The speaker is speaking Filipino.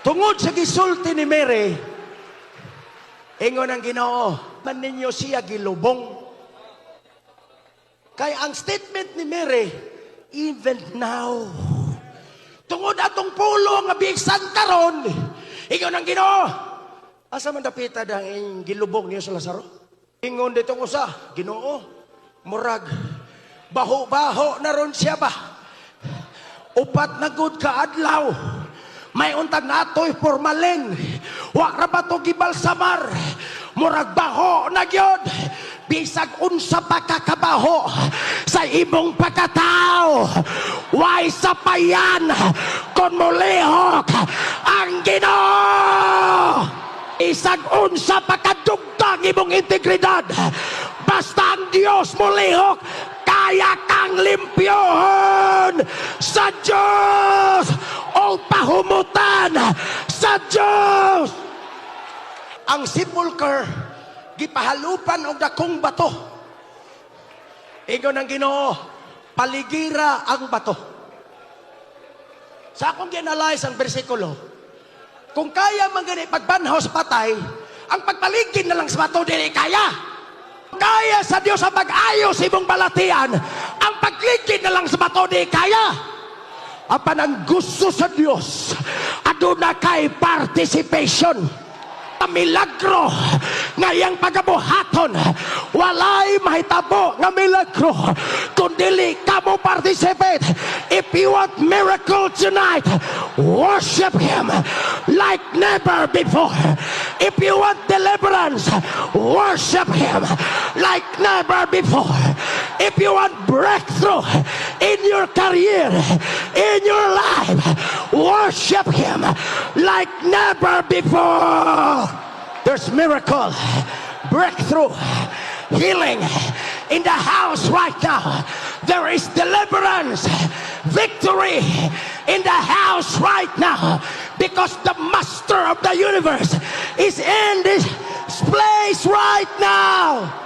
Tungod sa gisulti ni Mary, ingon ang Ginoo, man ninyo siya gilubong. Kaya ang statement ni Mary, even now, tungod atong pulo nga Bisan karon, ingon ang Ginoo, asa man dapita dang gilubong niyo sa Lazaro? Ingon ditong usa, Ginoo, murag baho-baho na ron siya ba? Upat na gud ka adlaw. May untag natoy formalin. Wa ra ba to gibalsamar? Murag baho na gyud. Bisag unsa pa kakabaho sa imong pagkatao. Way sapayan kon mo lihok ang Ginoo. Isag unsa pa kadugta ang imong integridad. Basta ang Dios mo lihok, kaya kang limpyohon sa Diyos o pahumutan sa Diyos. Ang sepulcher gipahalupan og dakong bato. Ingon ang Ginoo, paligira ang bato. Sa akong gi-analyze ang bersikulo, kung kaya man gani pagbanhaw sa patay, ang pagpaligid na lang sa bato dili kaya. Kaya sa Diyos ang pag-ayos imong balatian, ang pagligid na lang sa bato di kaya. Apan ang gusto sa Diyos, aduna kay participation. Milagro ngayang pagabuhaton, walay mahitabo nga milagro kung dili ka mo participate. If you want miracle tonight, worship Him like never before. If you want deliverance, worship Him like never before. If you want breakthrough in your career, in your life, worship Him like never before. There's miracle, breakthrough, healing in the house right now. There is deliverance, victory in the house right now, because the Master of the universe is in this place right now.